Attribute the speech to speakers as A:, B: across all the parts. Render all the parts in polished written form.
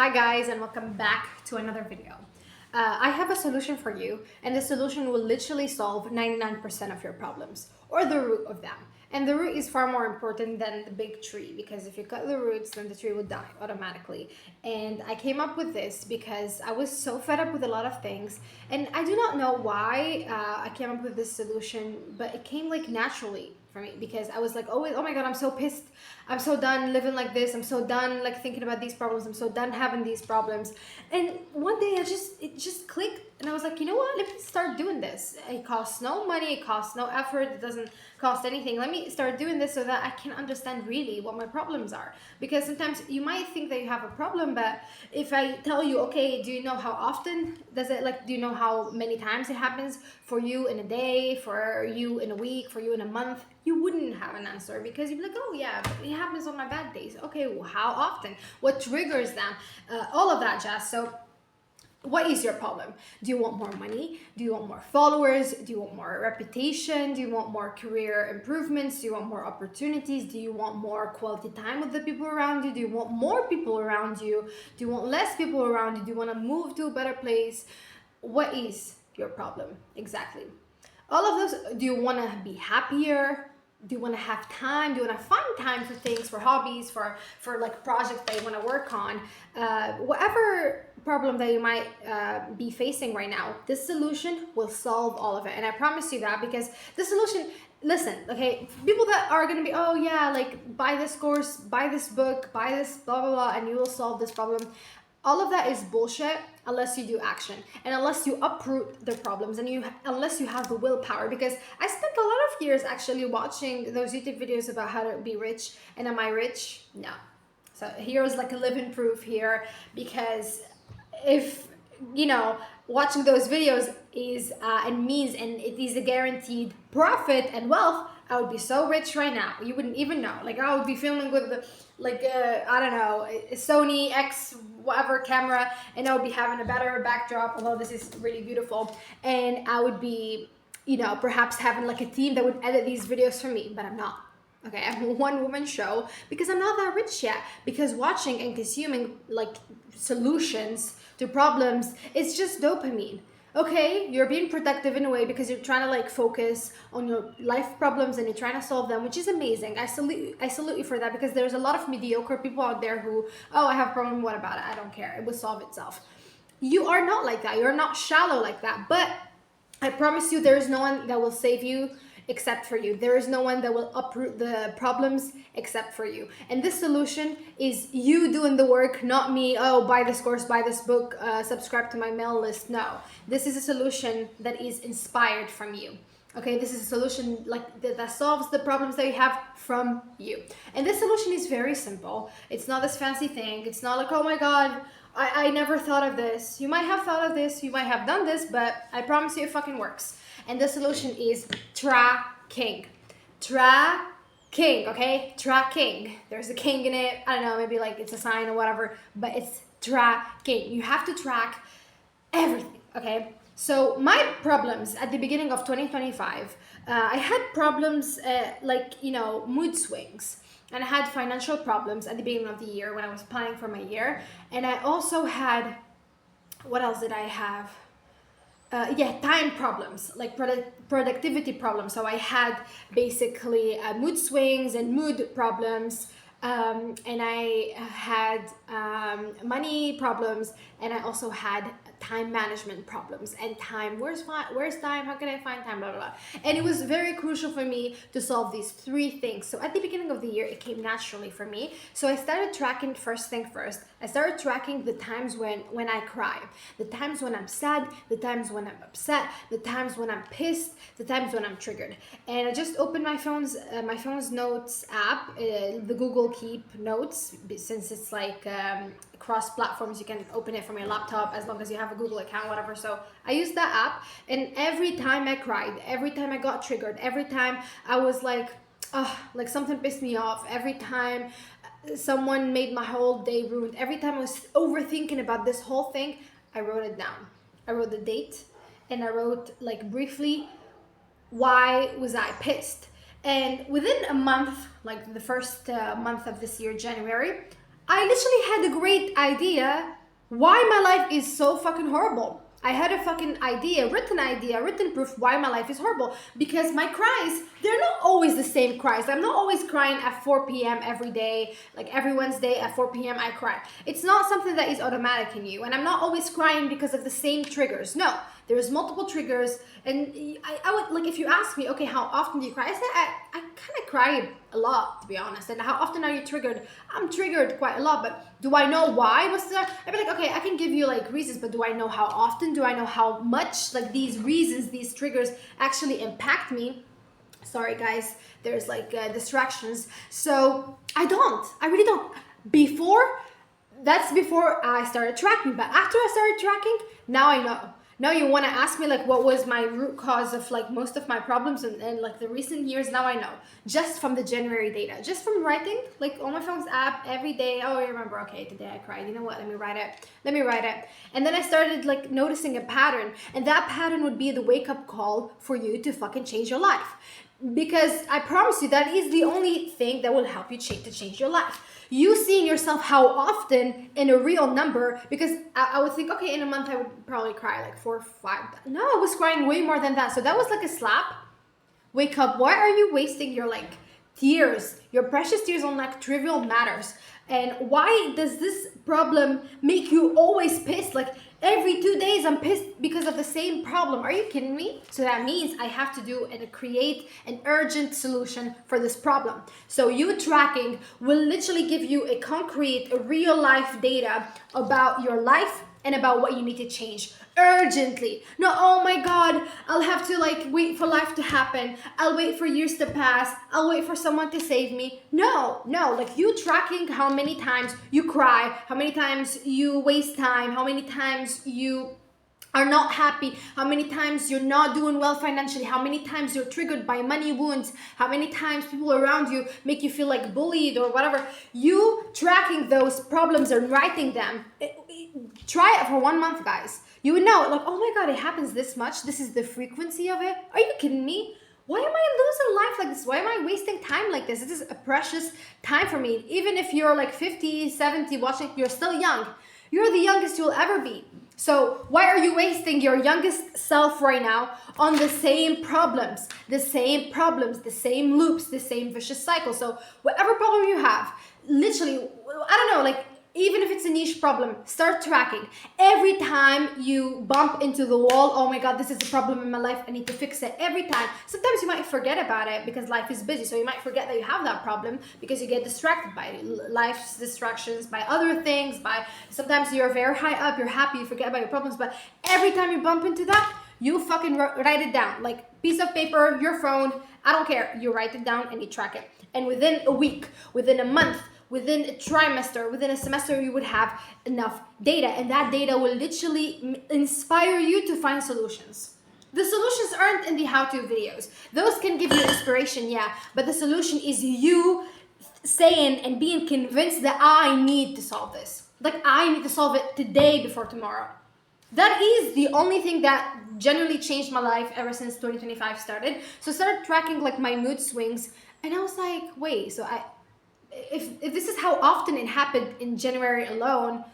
A: Hi guys, and welcome back to another video. I have a solution for you, and the solution will literally solve 99% of your problems, or the root of them. And the root is far more important than the big tree, because if you cut the roots, then the tree will die automatically. And I came up with this because I was so fed up with a lot of things, and I do not know why I came up with this solution, but it came like naturally for me, because I was like, oh my god, I'm so pissed. I'm so done living like this. I'm so done like thinking about these problems. I'm so done having these problems. And one day it just clicked, and I was like, you know what? Let me start doing this. It costs no money. It costs no effort. It doesn't cost anything. Let me start doing this so that I can understand really what my problems are. Because sometimes you might think that you have a problem, but if I tell you, okay, do you know how often does it, like, do you know how many times it happens for you in a day, for you in a week, for you in a month? You wouldn't have an answer, because you'd be like, oh yeah, but it happens on my bad days. Okay, well, how often? What triggers them? All of that jazz. So what is your problem? Do you want more money? Do you want more followers? Do you want more reputation? Do you want more career improvements? Do you want more opportunities? Do you want more quality time with the people around you? Do you want more people around you? Do you want less people around you? Do you want to move to a better place? What is your problem exactly? All of those. Do you want to be happier? Do you want to have time? Do you want to find time for things, for hobbies, for like projects that you want to work on? Whatever problem that you might be facing right now, this solution will solve all of it. And I promise you that, because the solution, listen, okay, people that are going to be, oh yeah, like buy this course, buy this book, buy this blah, blah, blah, and you will solve this problem. All of that is bullshit unless you do action, and unless you uproot the problems, and unless you have the willpower. Because I spent a lot of years actually watching those YouTube videos about how to be rich, and am I rich? No. So here's like a living proof here, because if watching those videos is and means, and it is a guaranteed profit and wealth, I would be so rich right now. You wouldn't even know. Like, I would be filming with the, I don't know, a Sony X whatever camera, and I would be having a better backdrop, although this is really beautiful. And I would be, perhaps having like a team that would edit these videos for me, but I'm not. Okay, I'm a one-woman show because I'm not that rich yet. Because watching and consuming like solutions to problems, it's just dopamine. Okay, you're being productive in a way because you're trying to like focus on your life problems and you're trying to solve them, which is amazing. I salute you for that, because there's a lot of mediocre people out there who, oh, I have a problem, what about it? I don't care. It will solve itself. You are not like that. You're not shallow like that. But I promise you, there is no one that will save you except for you. There is no one that will uproot the problems except for you. And this solution is you doing the work, not me, oh, buy this course, buy this book, subscribe to my mail list. No, this is a solution that is inspired from you. Okay, this is a solution like that solves the problems that you have from you. And this solution is very simple. It's not this fancy thing. It's not like, oh my God, I never thought of this. You might have thought of this, you might have done this, but I promise you it fucking works. And the solution is tracking. Tracking, okay? Tracking. There's a king in it. I don't know, maybe like it's a sign or whatever, but it's tracking. You have to track everything, okay? So my problems at the beginning of 2025, I had problems mood swings. And I had financial problems at the beginning of the year when I was planning for my year. And I also had, what else did I have? Time problems, like productivity problems. So I had basically mood swings and mood problems. And I had money problems, and I also had time management problems. And time, where's time? How can I find time? Blah, blah, blah. And it was very crucial for me to solve these three things. So at the beginning of the year, it came naturally for me. So I started tracking first thing first. I started tracking the times when I cry, the times when I'm sad, the times when I'm upset, the times when I'm pissed, the times when I'm triggered. And I just opened my phone's notes app, the Google Keep Notes, since it's like cross platforms. You can open it from your laptop as long as you have a Google account, whatever. So I used that app, and every time I cried, every time I got triggered, every time I was like, oh, like something pissed me off, every time someone made my whole day ruined, every time I was overthinking about this whole thing, I wrote it down. I wrote the date, and I wrote like briefly, why was I pissed? And within a month, like the first month of this year, January, I literally had a great idea why my life is so fucking horrible. I had a fucking written proof why my life is horrible. Because my cries, they're not always the same cries. I'm not always crying at 4 p.m. every day. Like every Wednesday at 4 p.m. I cry. It's not something that is automatic in you. And I'm not always crying because of the same triggers. No, there's multiple triggers. And I would, like, if you ask me, okay, how often do you cry? I say I kind of cry a lot, to be honest. And how often are you triggered? I'm triggered quite a lot, but do I know why? I'd be like, okay, I can give you like reasons, but do I know how often? Do I know how much like these reasons, these triggers actually impact me? Sorry guys, there's like distractions. So I really don't. That's before I started tracking, but after I started tracking, now I know. Now you want to ask me like what was my root cause of like most of my problems and like the recent years. Now I know, just from the January data, just from writing like on my phone's app every day. Oh, I remember, okay, today I cried, you know what, let me write it. And then I started like noticing a pattern, and that pattern would be the wake-up call for you to fucking change your life. Because I promise you, that is the only thing that will help you change your life. You seeing yourself how often in a real number, because I would think, okay, in a month I would probably cry like 4 or 5. No, I was crying way more than that. So that was like a slap. Wake up. Why are you wasting your like tears, your precious tears on like trivial matters? And why does this problem make you always pissed? Like every 2 days I'm pissed because of the same problem. Are you kidding me? So that means I have to do and create an urgent solution for this problem. So you tracking will literally give you a concrete, a real life data about your life and about what you need to change urgently. No, oh my God, I'll have to like wait for life to happen. I'll wait for years to pass. I'll wait for someone to save me. No, like you tracking how many times you cry, how many times you waste time, how many times you are not happy, how many times you're not doing well financially, how many times you're triggered by money wounds, how many times people around you make you feel like bullied or whatever. You tracking those problems and writing them, try it for 1 month, guys. You would know, like, oh my God, it happens this much. This is the frequency of it. Are you kidding me? Why am I losing life like this? Why am I wasting time like this? This is a precious time for me. Even if you're like 50, 70 watching, you're still young. You're the youngest you'll ever be. So why are you wasting your youngest self right now on the same problems, the same loops, the same vicious cycle? So whatever problem you have, literally, I don't know, like, even if it's a niche problem, start tracking. Every time you bump into the wall, oh my God, this is a problem in my life, I need to fix it. Every time. Sometimes you might forget about it because life is busy. So you might forget that you have that problem because you get distracted by life's distractions, by other things, sometimes you're very high up, you're happy, you forget about your problems. But every time you bump into that, you fucking write it down. Like piece of paper, your phone, I don't care. You write it down and you track it. And within a week, within a month, within a trimester, within a semester, you would have enough data, and that data will literally inspire you to find solutions. The solutions aren't in the how-to videos. Those can give you inspiration, yeah, but the solution is you saying and being convinced that I need to solve this. Like I need to solve it today before tomorrow. That is the only thing that genuinely changed my life ever since 2025 started. So I started tracking like my mood swings, and I was like, wait, so if this is how often it happened in January alone,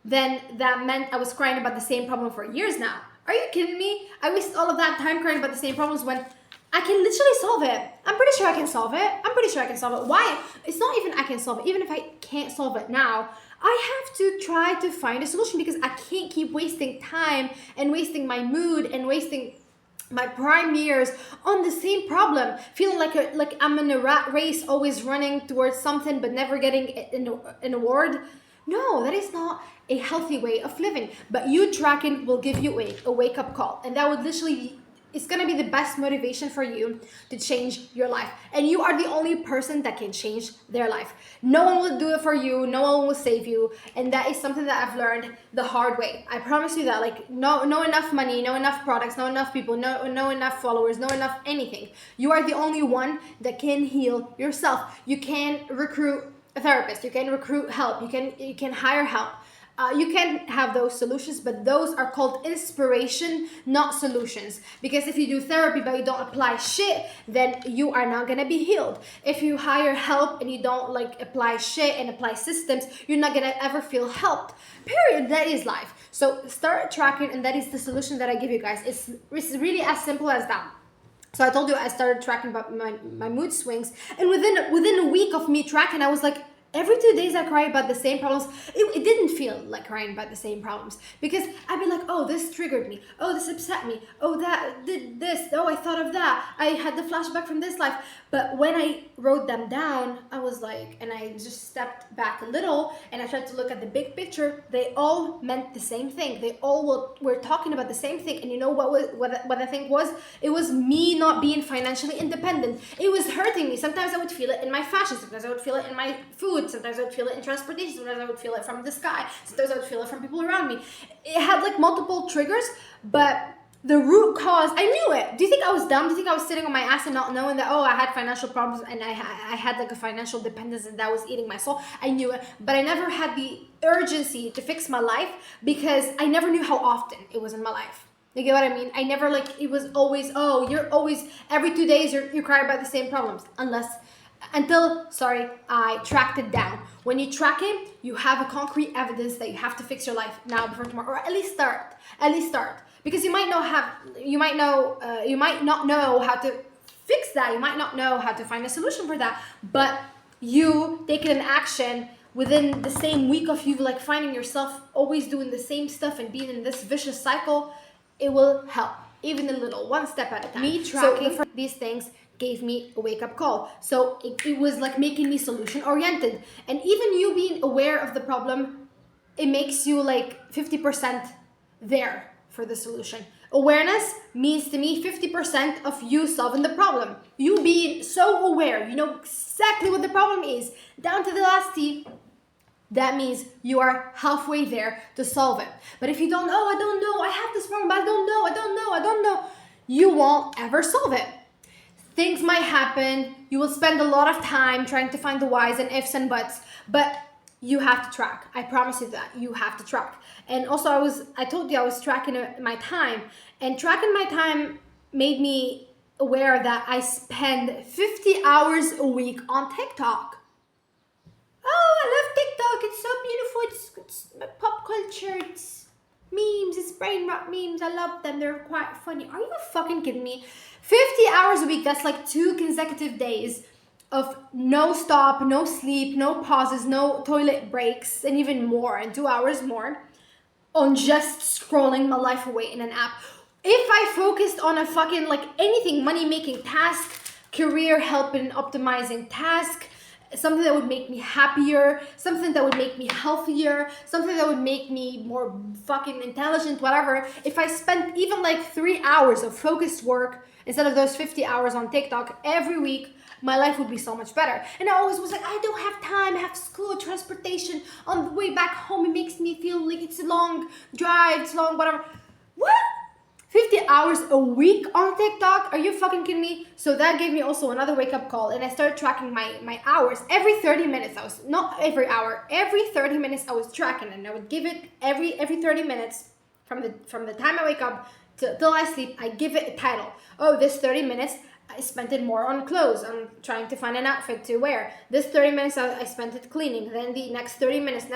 A: then that meant I was crying about the same problem for years now. Are you kidding me? I wasted all of that time crying about the same problems when I can literally solve it. I'm pretty sure I can solve it. Why? It's not even I can solve it. Even if I can't solve it now, I have to try to find a solution because I can't keep wasting time and wasting my mood and wasting my prime years on the same problem, feeling like I'm in a rat race, always running towards something but never getting an award. No, that is not a healthy way of living. But you tracking will give you a wake-up call, and that would literally, it's gonna be the best motivation for you to change your life. And you are the only person that can change their life. No one will do it for you. No one will save you. And that is something that I've learned the hard way. I promise you that. Like, no enough money, no enough products, no enough people, no enough followers, no enough anything. You are the only one that can heal yourself. You can recruit a therapist. You can recruit help. You can hire help. You can have those solutions, but those are called inspiration, not solutions. Because if you do therapy but you don't apply shit, then you are not gonna be healed. If you hire help and you don't like apply shit and apply systems, you're not gonna ever feel helped. Period. That is life. So start tracking, and that is the solution that I give you guys. It's really as simple as that. So I told you I started tracking my mood swings, and within a week of me tracking, I was like, every 2 days I cry about the same problems. It didn't feel like crying about the same problems, because I'd be like, oh, this triggered me. Oh, this upset me. Oh, that did this. Oh, I thought of that. I had the flashback from this life. But when I wrote them down, I was like, and I just stepped back a little and I tried to look at the big picture. They all meant the same thing. They all were talking about the same thing. And you know what I think was? It was me not being financially independent. It was hurting me. Sometimes I would feel it in my fashion. Sometimes I would feel it in my food. Sometimes I would feel it in transportation. Sometimes I would feel it from the sky. Sometimes I would feel it from people around me. It had like multiple triggers, but the root cause, I knew it. Do you think I was dumb? Do you think I was sitting on my ass and not knowing that, oh, I had financial problems and I had like a financial dependence and that was eating my soul? I knew it, but I never had the urgency to fix my life because I never knew how often it was in my life. You get what I mean? I never it was always, oh, you're always, every 2 days you cry about the same problems. Until I tracked it down. When you track it, you have a concrete evidence that you have to fix your life now before tomorrow, or at least start. Because you might not know how to fix that. You might not know how to find a solution for that. But you taking an action within the same week of you like finding yourself always doing the same stuff and being in this vicious cycle, it will help, even a little, one step at a time. Me tracking these things gave me a wake-up call. So it was like making me solution-oriented. And even you being aware of the problem, it makes you like 50% there for the solution. Awareness means to me 50% of you solving the problem. You being so aware, you know exactly what the problem is, down to the last T. That means you are halfway there to solve it. But if you don't know, I don't know, I have this problem, but I don't know, you won't ever solve it. Things might happen. You will spend a lot of time trying to find the whys and ifs and buts, but you have to track. I promise you that. You have to track. And also I told you I was tracking my time, and tracking my time made me aware that I spend 50 hours a week on TikTok. Oh, I love TikTok. It's so beautiful. It's pop culture. It's memes. It's brain rot memes. I love them. They're quite funny. Are you fucking kidding me? 50 hours a week. That's like 2 consecutive days of no stop, no sleep, no pauses, no toilet breaks, and even more, and 2 hours more on just scrolling my life away in an app. If I focused on a fucking like anything, money-making task, career helping, optimizing task, something that would make me happier, something that would make me healthier, something that would make me more fucking intelligent, whatever. If I spent even like 3 hours of focused work instead of those 50 hours on TikTok every week, my life would be so much better. And I always was like, I don't have time, I have school, transportation, on the way back home, it makes me feel like it's a long drive, it's long, whatever. What? 50 hours a week on TikTok? Are you fucking kidding me? So that gave me also another wake-up call, and I started tracking my hours. Every 30 minutes, not every hour, every 30 minutes I was tracking, and I would give it every 30 minutes from the time I wake up till I sleep, I give it a title. Oh, this 30 minutes, I spent it more on clothes, on trying to find an outfit to wear. This 30 minutes, I spent it cleaning. Then the next 30 minutes,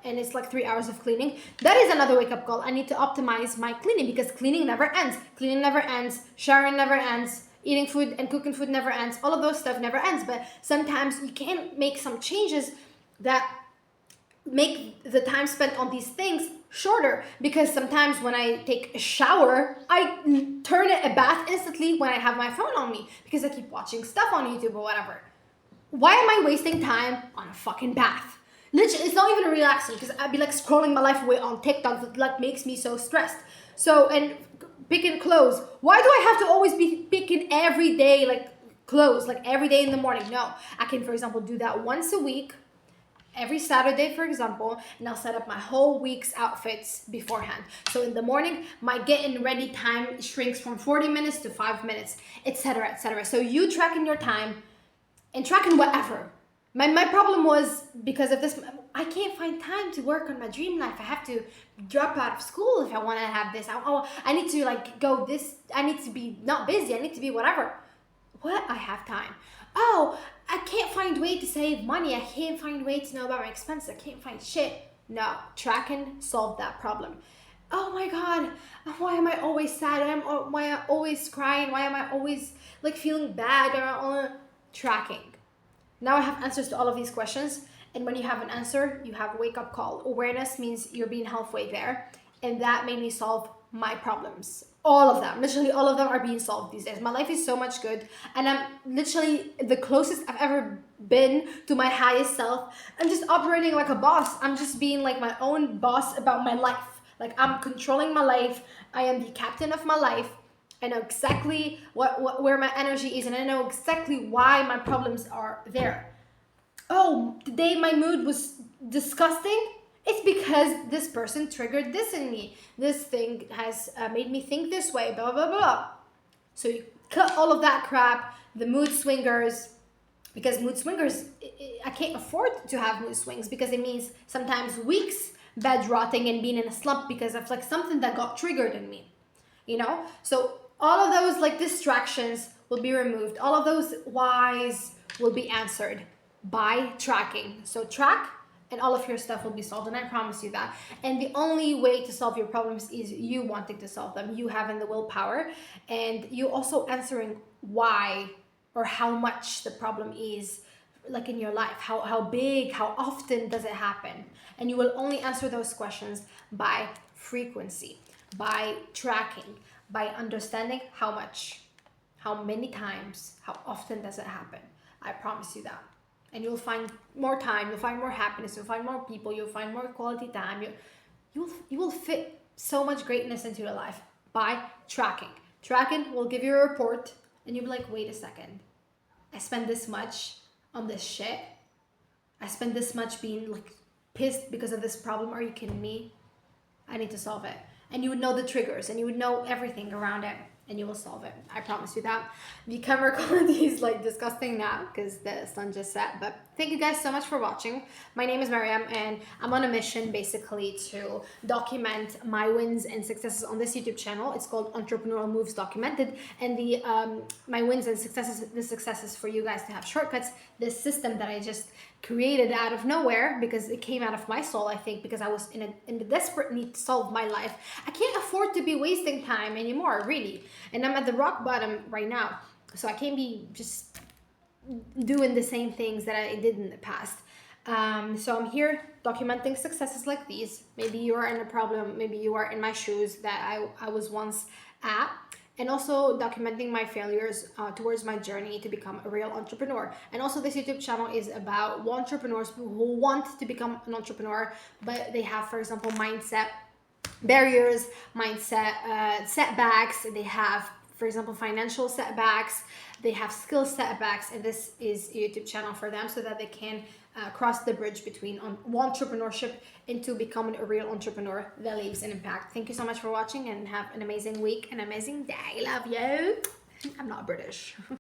A: and it's like 3 hours of cleaning. That is another wake-up call. I need to optimize my cleaning because cleaning never ends. Cleaning never ends. Showering never ends. Eating food and cooking food never ends. All of those stuff never ends. But sometimes you can make some changes that make the time spent on these things shorter, because sometimes when I take a shower, I turn it a bath instantly when I have my phone on me because I keep watching stuff on YouTube or whatever. Why am I wasting time on a fucking bath? Literally, it's not even relaxing because I'd be like scrolling my life away on TikTok that like makes me so stressed. So, and picking clothes. Why do I have to always be picking every day like clothes, like every day in the morning? No, I can, for example, do that once a week. Every Saturday, for example, and I'll set up my whole week's outfits beforehand. So in the morning, my getting ready time shrinks from 40 minutes to 5 minutes, etc., etc. So you tracking your time and tracking whatever. My problem was, because of this, I can't find time to work on my dream life. I have to drop out of school if I want to have this. I need to like go this. I need to be not busy. I need to be whatever. What? I have time. Oh, I can't find way to save money. I can't find way to know about my expenses. I can't find shit. No, tracking solved that problem. Oh my God, why am I always sad? Why am I always crying? Why am I always like feeling bad? Tracking. Now I have answers to all of these questions. And when you have an answer, you have a wake-up call. Awareness means you're being halfway there. And that made me solve my problems. All of them, literally all of them are being solved these days. My life is so much good. And I'm literally the closest I've ever been to my highest self. I'm just operating like a boss. I'm just being like my own boss about my life. Like I'm controlling my life. I am the captain of my life. I know exactly where my energy is, and I know exactly why my problems are there. Oh, today my mood was disgusting. It's because this person triggered this in me. This thing has made me think this way, blah, blah, blah. So you cut all of that crap, the mood swingers, because mood swingers, I can't afford to have mood swings because it means sometimes weeks bed rotting and being in a slump because of like something that got triggered in me, you know? So all of those like distractions will be removed. All of those whys will be answered by tracking. So track and all of your stuff will be solved, and I promise you that. And the only way to solve your problems is you wanting to solve them, you having the willpower, and you also answering why or how much the problem is like in your life, how big, how often does it happen. And you will only answer those questions by frequency, by tracking, by understanding how much, how many times, how often does it happen. I promise you that. And you'll find more time, you'll find more happiness, you'll find more people, you'll find more quality time. You will fit so much greatness into your life by tracking. Tracking will give you a report and you'll be like, wait a second, I spent this much on this shit. I spent this much being like pissed because of this problem. Are you kidding me? I need to solve it. And you would know the triggers and you would know everything around it and you will solve it. I promise you that. The camera quality is like disgusting now because the sun just set, but thank you guys so much for watching. My name is Mariam and I'm on a mission basically to document my wins and successes on this YouTube channel. It's called Entrepreneurial Moves Documented, and the my wins and successes, the successes for you guys to have shortcuts, this system that I just created out of nowhere because it came out of my soul, I think, because I was in the desperate need to solve my life. I can't afford to be wasting time anymore, really. And I'm at the rock bottom right now. So I can't be just doing the same things that I did in the past. So I'm here documenting successes like these. Maybe you are in a problem, maybe you are in my shoes that I was once at. And also documenting my failures towards my journey to become a real entrepreneur. And also this YouTube channel is about entrepreneurs who want to become an entrepreneur, but they have, for example, mindset barriers, mindset setbacks. They have, for example, financial setbacks. They have skill setbacks, and this is a YouTube channel for them so that they can cross the bridge between entrepreneurship into becoming a real entrepreneur that leaves an impact. Thank you so much for watching and have an amazing week, an amazing day. Love you. I'm not British.